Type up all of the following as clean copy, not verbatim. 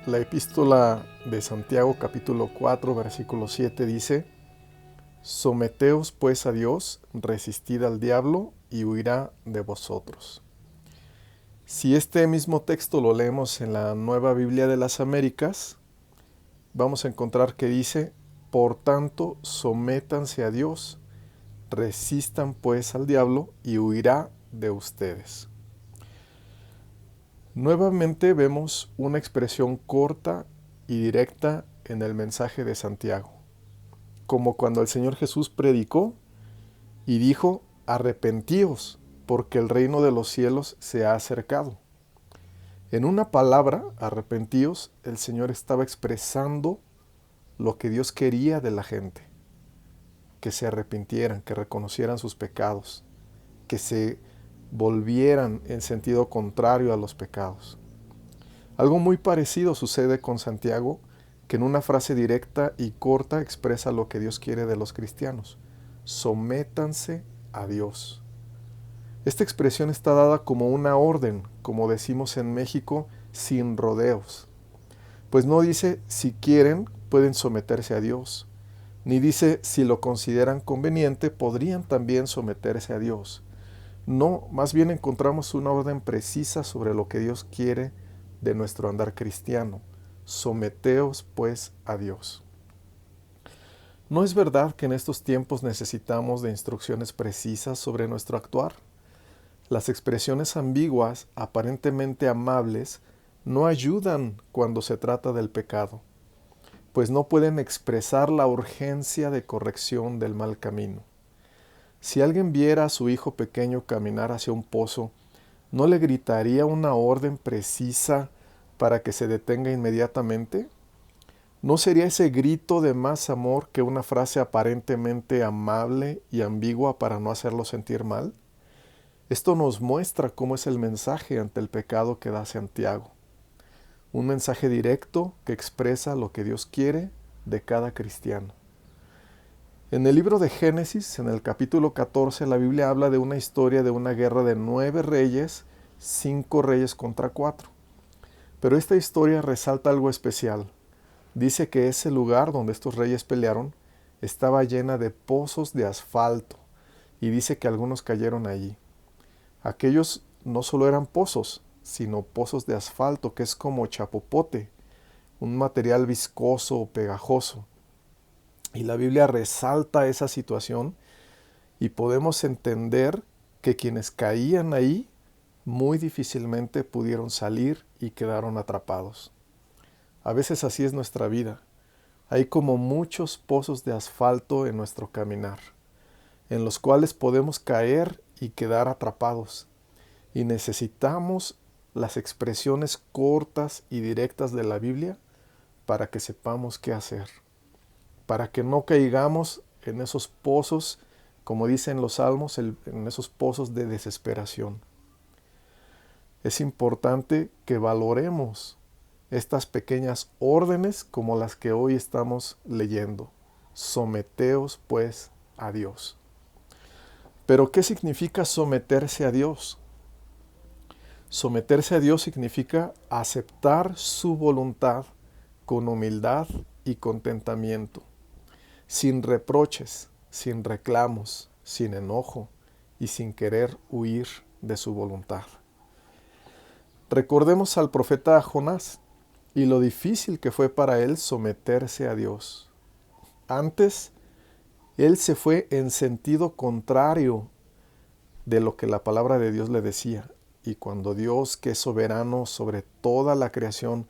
La epístola de Santiago capítulo 4 versículo 7 dice: Someteos pues a Dios, resistid al diablo y huirá de vosotros. Si este mismo texto lo leemos en la Nueva Biblia de las Américas, vamos a encontrar que dice: Por tanto, sométanse a Dios, resistan pues al diablo y huirá de ustedes. Nuevamente vemos una expresión corta y directa en el mensaje de Santiago, como cuando el Señor Jesús predicó y dijo: arrepentíos, porque el reino de los cielos se ha acercado. En una palabra, arrepentíos, el Señor estaba expresando lo que Dios quería de la gente: que se arrepintieran, que reconocieran sus pecados, que se volvieran en sentido contrario a los pecados. Algo muy parecido sucede con Santiago, que en una frase directa y corta expresa lo que Dios quiere de los cristianos: sométanse a Dios. Esta expresión está dada como una orden, como decimos en México, sin rodeos. Pues no dice si quieren pueden someterse a Dios, ni dice si lo consideran conveniente podrían también someterse a Dios. No, más bien encontramos una orden precisa sobre lo que Dios quiere de nuestro andar cristiano: someteos pues a Dios. ¿No es verdad que en estos tiempos necesitamos de instrucciones precisas sobre nuestro actuar? Las expresiones ambiguas, aparentemente amables, no ayudan cuando se trata del pecado, pues no pueden expresar la urgencia de corrección del mal camino. Si alguien viera a su hijo pequeño caminar hacia un pozo, ¿no le gritaría una orden precisa para que se detenga inmediatamente? ¿No sería ese grito de más amor que una frase aparentemente amable y ambigua para no hacerlo sentir mal? Esto nos muestra cómo es el mensaje ante el pecado que da Santiago. Un mensaje directo que expresa lo que Dios quiere de cada cristiano. En el libro de Génesis, en el capítulo 14, la Biblia habla de una historia de una guerra de 9 reyes, 5 reyes contra 4. Pero esta historia resalta algo especial. Dice que ese lugar donde estos reyes pelearon estaba llena de pozos de asfalto, y dice que algunos cayeron allí. Aquellos no solo eran pozos, sino pozos de asfalto, que es como chapopote, un material viscoso o pegajoso. Y la Biblia resalta esa situación y podemos entender que quienes caían ahí muy difícilmente pudieron salir y quedaron atrapados. A veces así es nuestra vida. Hay como muchos pozos de asfalto en nuestro caminar, en los cuales podemos caer y quedar atrapados. Y necesitamos las expresiones cortas y directas de la Biblia para que sepamos qué hacer, para que no caigamos en esos pozos, como dicen los salmos, en esos pozos de desesperación. Es importante que valoremos estas pequeñas órdenes como las que hoy estamos leyendo. Someteos pues a Dios. Pero ¿qué significa someterse a Dios? Someterse a Dios significa aceptar su voluntad con humildad y contentamiento, sin reproches, sin reclamos, sin enojo y sin querer huir de su voluntad. Recordemos al profeta Jonás y lo difícil que fue para él someterse a Dios. Antes, él se fue en sentido contrario de lo que la palabra de Dios le decía. Y cuando Dios, que es soberano sobre toda la creación,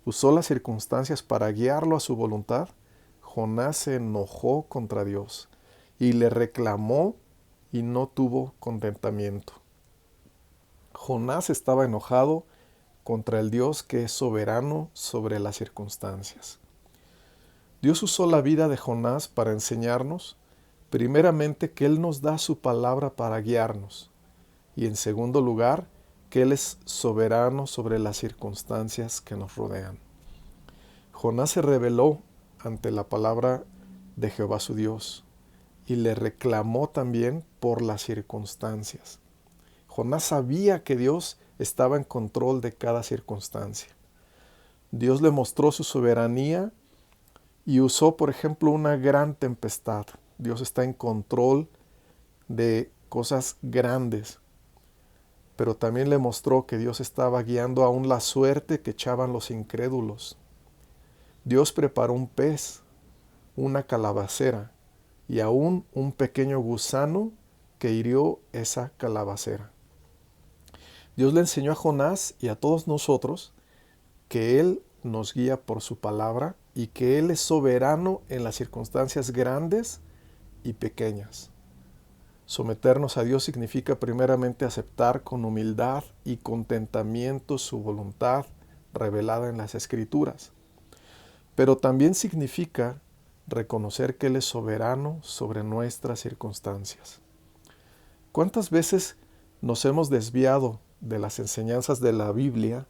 usó las circunstancias para guiarlo a su voluntad, Jonás se enojó contra Dios y le reclamó y no tuvo contentamiento. Jonás estaba enojado contra el Dios que es soberano sobre las circunstancias. Dios usó la vida de Jonás para enseñarnos, primeramente, que Él nos da su palabra para guiarnos, y en segundo lugar, que Él es soberano sobre las circunstancias que nos rodean. Jonás se rebeló ante la palabra de Jehová su Dios y le reclamó también por las circunstancias. Jonás sabía que Dios estaba en control de cada circunstancia. Dios le mostró su soberanía y usó, por ejemplo, una gran tempestad. Dios está en control de cosas grandes, pero también le mostró que Dios estaba guiando aún la suerte que echaban los incrédulos. Dios preparó un pez, una calabacera y aún un pequeño gusano que hirió esa calabacera. Dios le enseñó a Jonás y a todos nosotros que Él nos guía por su palabra y que Él es soberano en las circunstancias grandes y pequeñas. Someternos a Dios significa primeramente aceptar con humildad y contentamiento su voluntad revelada en las Escrituras. Pero también significa reconocer que Él es soberano sobre nuestras circunstancias. ¿Cuántas veces nos hemos desviado de las enseñanzas de la Biblia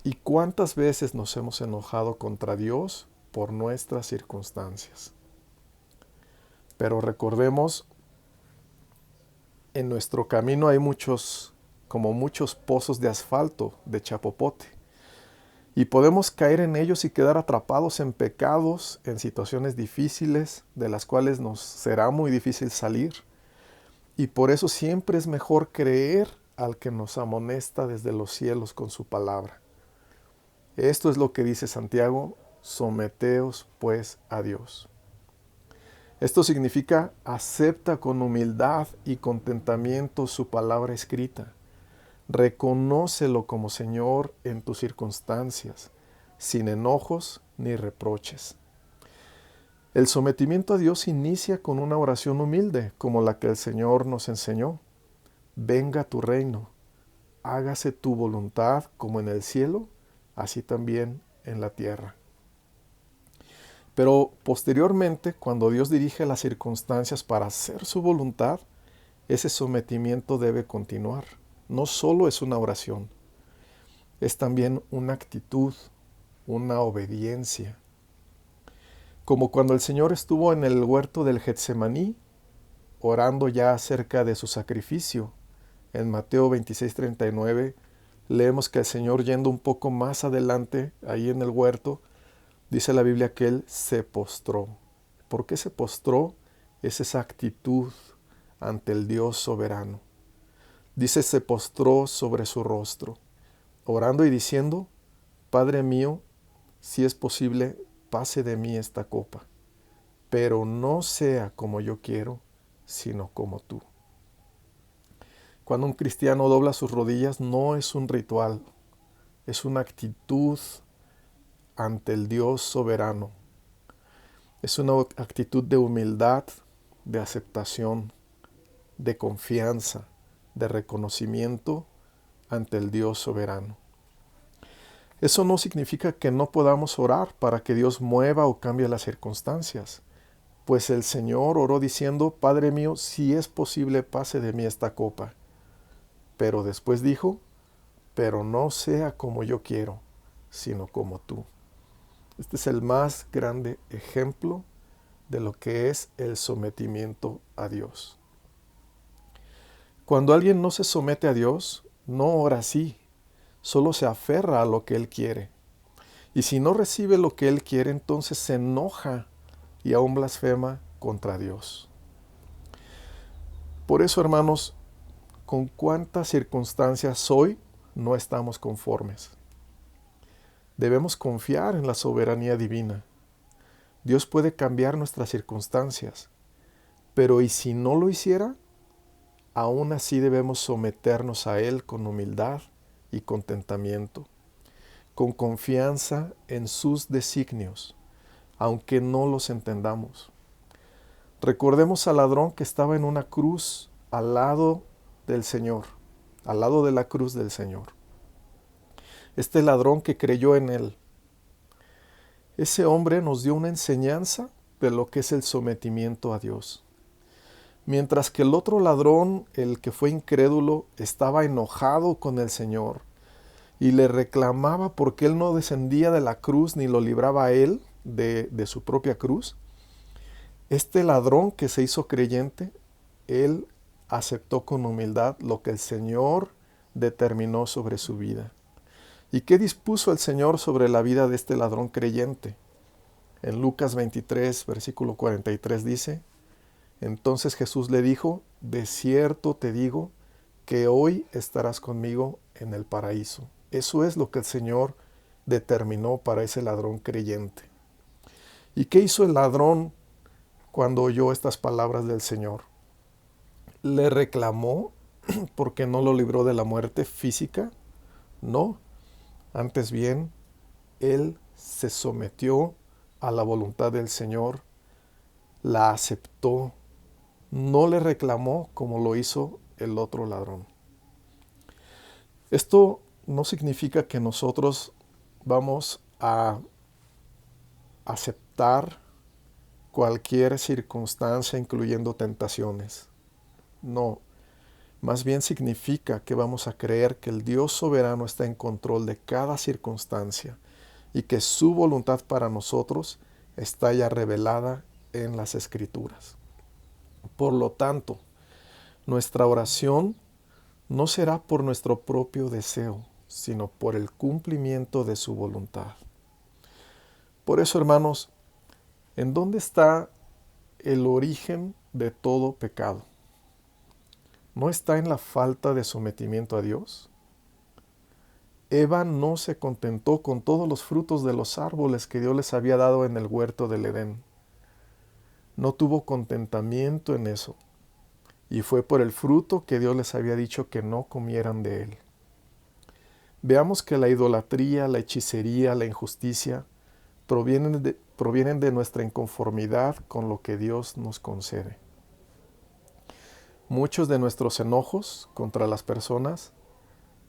y cuántas veces nos hemos enojado contra Dios por nuestras circunstancias? Pero recordemos, en nuestro camino hay muchos pozos de asfalto, de chapopote, y podemos caer en ellos y quedar atrapados en pecados, en situaciones difíciles, de las cuales nos será muy difícil salir. Y por eso siempre es mejor creer al que nos amonesta desde los cielos con su palabra. Esto es lo que dice Santiago: someteos pues a Dios. Esto significa acepta con humildad y contentamiento su palabra escrita. Reconócelo como Señor en tus circunstancias, sin enojos ni reproches. El sometimiento a Dios inicia con una oración humilde, como la que el Señor nos enseñó. Venga tu reino, hágase tu voluntad como en el cielo, así también en la tierra. Pero posteriormente, cuando Dios dirige las circunstancias para hacer su voluntad, ese sometimiento debe continuar. No solo es una oración, es también una actitud, una obediencia. Como cuando el Señor estuvo en el huerto del Getsemaní, orando ya acerca de su sacrificio. En Mateo 26:39 leemos que el Señor, yendo un poco más adelante, ahí en el huerto, dice la Biblia que Él se postró. ¿Por qué se postró? Es esa actitud ante el Dios soberano. Dice, se postró sobre su rostro, orando y diciendo: Padre mío, si es posible, pase de mí esta copa, pero no sea como yo quiero, sino como tú. Cuando un cristiano dobla sus rodillas, no es un ritual, es una actitud ante el Dios soberano. Es una actitud de humildad, de aceptación, de confianza, de reconocimiento ante el Dios soberano. Eso no significa que no podamos orar para que Dios mueva o cambie las circunstancias, pues el Señor oró diciendo: Padre mío, si es posible, pase de mí esta copa. Pero después dijo: pero no sea como yo quiero, sino como tú. Este es el más grande ejemplo de lo que es el sometimiento a Dios. Cuando alguien no se somete a Dios, no ora así, solo se aferra a lo que Él quiere. Y si no recibe lo que Él quiere, entonces se enoja y aún blasfema contra Dios. Por eso, hermanos, con cuántas circunstancias hoy no estamos conformes. Debemos confiar en la soberanía divina. Dios puede cambiar nuestras circunstancias, pero ¿y si no lo hiciera? Aún así debemos someternos a Él con humildad y contentamiento, con confianza en sus designios, aunque no los entendamos. Recordemos al ladrón que estaba en una cruz al lado del Señor, al lado de la cruz del Señor. Este ladrón que creyó en Él. Ese hombre nos dio una enseñanza de lo que es el sometimiento a Dios. Mientras que el otro ladrón, el que fue incrédulo, estaba enojado con el Señor y le reclamaba porque Él no descendía de la cruz ni lo libraba a Él de su propia cruz. Este ladrón que se hizo creyente, él aceptó con humildad lo que el Señor determinó sobre su vida. ¿Y qué dispuso el Señor sobre la vida de este ladrón creyente? En Lucas 23, versículo 43 dice, entonces Jesús le dijo, de cierto te digo que hoy estarás conmigo en el paraíso. Eso es lo que el Señor determinó para ese ladrón creyente. ¿Y qué hizo el ladrón cuando oyó estas palabras del Señor? ¿Le reclamó porque no lo libró de la muerte física? No, antes bien, él se sometió a la voluntad del Señor, la aceptó, no le reclamó como lo hizo el otro ladrón. Esto no significa que nosotros vamos a aceptar cualquier circunstancia, incluyendo tentaciones. No, más bien significa que vamos a creer que el Dios soberano está en control de cada circunstancia y que su voluntad para nosotros está ya revelada en las Escrituras. Por lo tanto, nuestra oración no será por nuestro propio deseo, sino por el cumplimiento de su voluntad. Por eso, hermanos, ¿en dónde está el origen de todo pecado? ¿No está en la falta de sometimiento a Dios? Eva no se contentó con todos los frutos de los árboles que Dios les había dado en el huerto del Edén. No tuvo contentamiento en eso, y fue por el fruto que Dios les había dicho que no comieran de él. Veamos que la idolatría, la hechicería, la injusticia provienen de nuestra inconformidad con lo que Dios nos concede. Muchos de nuestros enojos contra las personas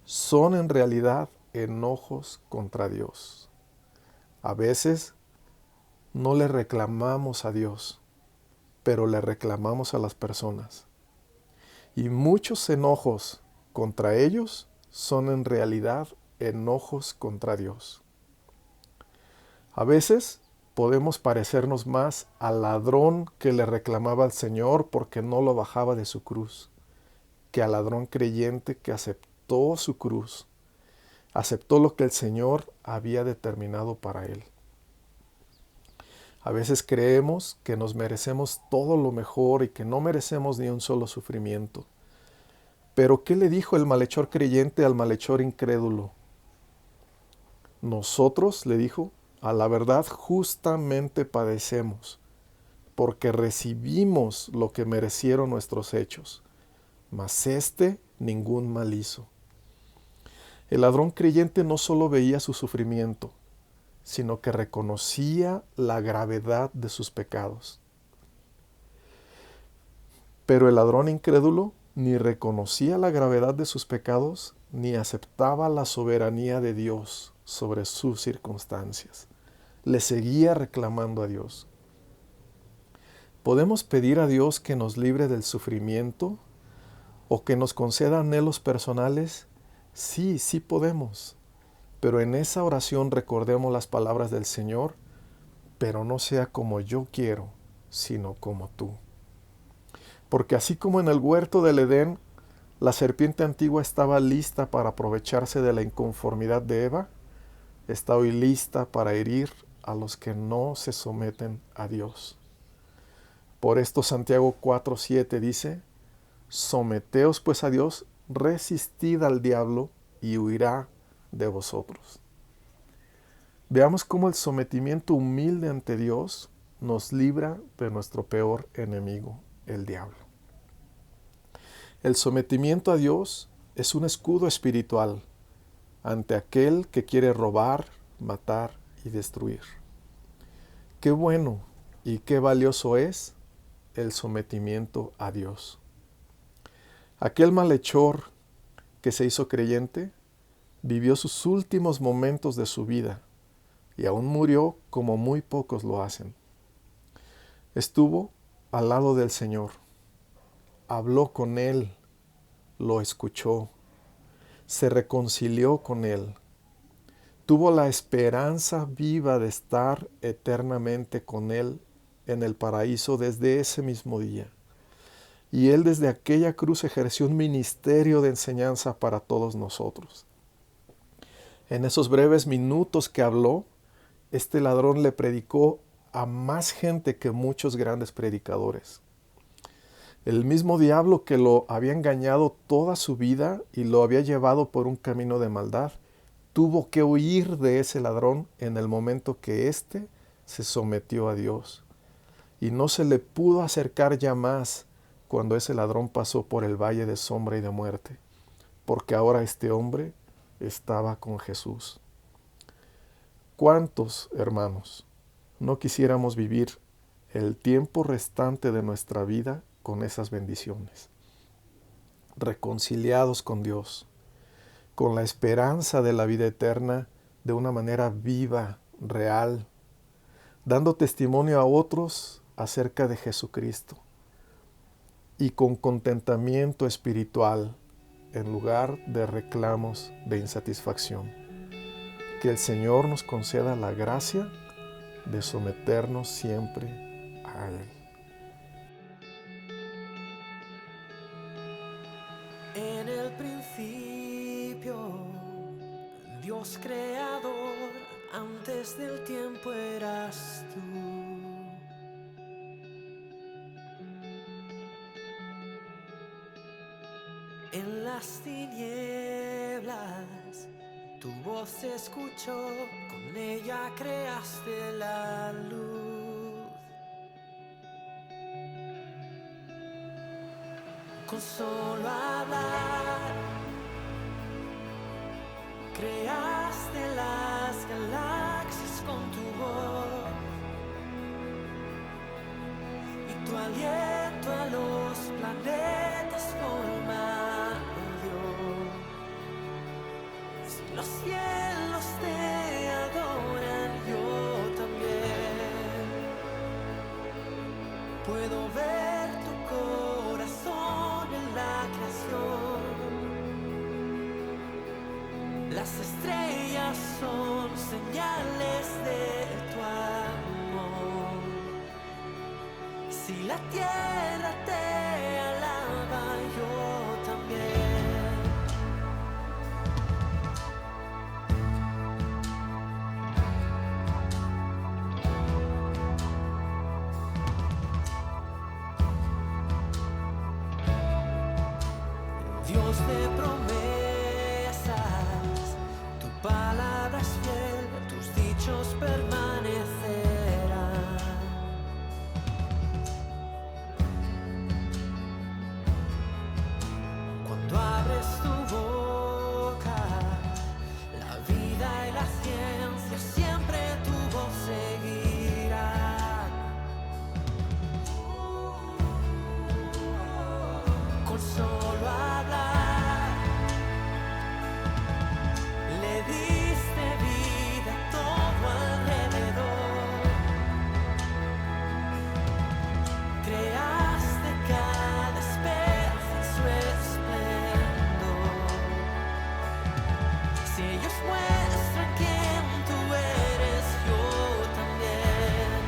son en realidad enojos contra Dios. A veces no le reclamamos a Dios, pero le reclamamos a las personas. Y muchos enojos contra ellos son en realidad enojos contra Dios. A veces podemos parecernos más al ladrón que le reclamaba al Señor porque no lo bajaba de su cruz, que al ladrón creyente que aceptó su cruz, aceptó lo que el Señor había determinado para él. A veces creemos que nos merecemos todo lo mejor y que no merecemos ni un solo sufrimiento. Pero ¿qué le dijo el malhechor creyente al malhechor incrédulo? Nosotros, le dijo, a la verdad justamente padecemos, porque recibimos lo que merecieron nuestros hechos, mas éste ningún mal hizo. El ladrón creyente no solo veía su sufrimiento, sino que reconocía la gravedad de sus pecados. Pero el ladrón incrédulo ni reconocía la gravedad de sus pecados, ni aceptaba la soberanía de Dios sobre sus circunstancias. Le seguía reclamando a Dios. ¿Podemos pedir a Dios que nos libre del sufrimiento o que nos conceda anhelos personales? Sí, sí podemos. Pero en esa oración recordemos las palabras del Señor, pero no sea como yo quiero, sino como tú. Porque así como en el huerto del Edén, la serpiente antigua estaba lista para aprovecharse de la inconformidad de Eva, está hoy lista para herir a los que no se someten a Dios. Por esto Santiago 4:7 dice, someteos pues a Dios, resistid al diablo y huirá de vosotros. Veamos cómo el sometimiento humilde ante Dios nos libra de nuestro peor enemigo, el diablo. El sometimiento a Dios es un escudo espiritual ante aquel que quiere robar, matar y destruir. Qué bueno y qué valioso es el sometimiento a Dios. Aquel malhechor que se hizo creyente vivió sus últimos momentos de su vida y aún murió como muy pocos lo hacen. Estuvo al lado del Señor, habló con Él, lo escuchó, se reconcilió con Él, tuvo la esperanza viva de estar eternamente con Él en el paraíso desde ese mismo día. Y Él desde aquella cruz ejerció un ministerio de enseñanza para todos nosotros. En esos breves minutos que habló, este ladrón le predicó a más gente que muchos grandes predicadores. El mismo diablo que lo había engañado toda su vida y lo había llevado por un camino de maldad, tuvo que huir de ese ladrón en el momento que éste se sometió a Dios. Y no se le pudo acercar ya más cuando ese ladrón pasó por el valle de sombra y de muerte, porque ahora este hombre estaba con Jesús. ¿Cuántos, hermanos, no quisiéramos vivir el tiempo restante de nuestra vida con esas bendiciones? Reconciliados con Dios, con la esperanza de la vida eterna de una manera viva, real, dando testimonio a otros acerca de Jesucristo y con contentamiento espiritual en lugar de reclamos de insatisfacción. Que el Señor nos conceda la gracia de someternos siempre a Él. En el principio, Dios creador, antes del tiempo eras tú. En las tinieblas, tu voz se escuchó, con ella creaste la luz. Con solo hablar, creaste las galaxias con tu voz, y tu aliento a los planetas formado dio. Si los cielos te adoran, yo también puedo ver tu corazón en la creación. Las estrellas son señales de tu amor. Si la tierra te alaba, yo también. Dios de promesas, tu palabra es fiel, tus dichos permanecerán. Cuando abres tu boca, la vida y la ciencia siempre tu voz seguirán. Con solo hablar, le diste vida a todo alrededor. Creaste cada especie en su esplendor. Si ellos muestran quién tú eres, yo también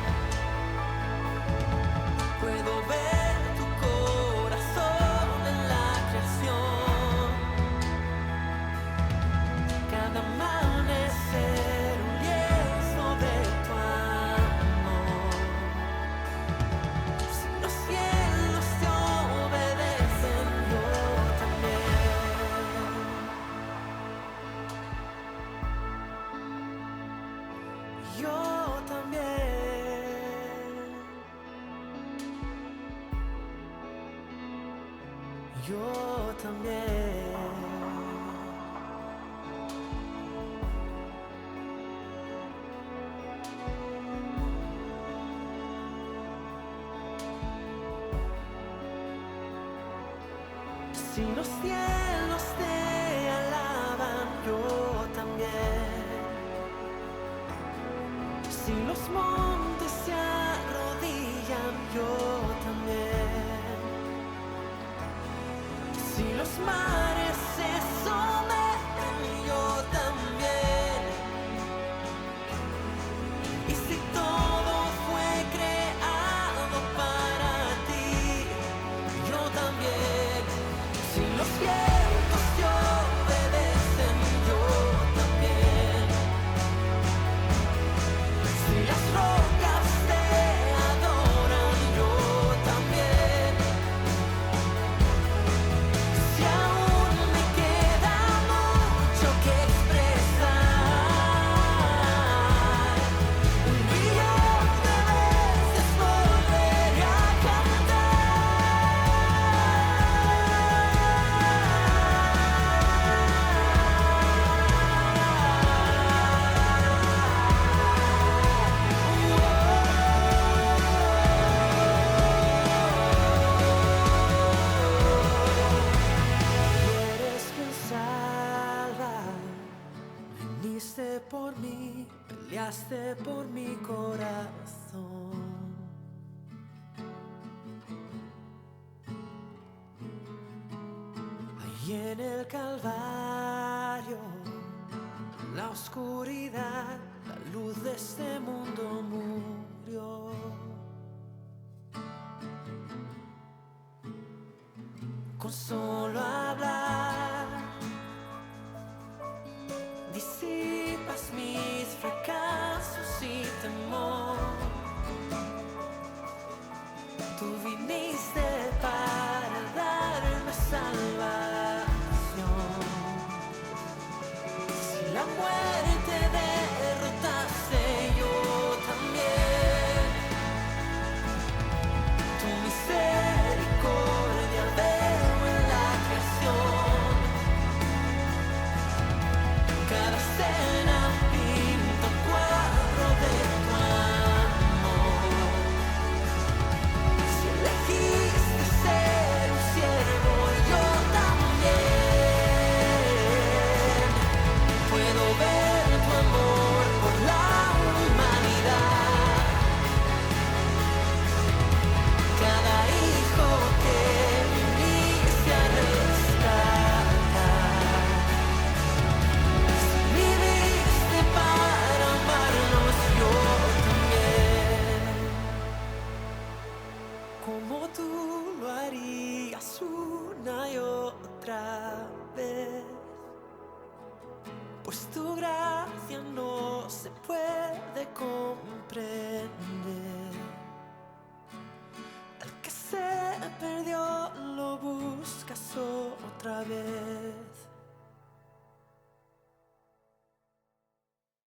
puedo ver tu corazón en la creación. Cada amanecer un lienzo de tu amor. Si los cielos te obedecen, yo también. Yo también. Yo también. Si los cielos te alaban, yo también. Si los montes se arrodillan, yo también. Si los mares se someten, yo también. Y si todo fue creado para ti, yo también. Si los vientos te obedecen, yo también. por mí, peleaste por mi corazón. Ahí en el Calvario, la oscuridad, la luz de este mundo murió. Con solo hablar disipas mis fracasos y temor. Tú viniste para darme salvación. Si la muerte derrotaste, yo también. Tu misericordia veo en la creación. Cada escena pinta un cuadro de tu amor. Si elegiste ser un siervo, yo también. Puedo ver tu amor por la humanidad. Cada hijo que viniste a rescatar. Viviste para amarnos, yo también. Como tú lo harías una y otra vez. Pues tu gracia no se puede comprender.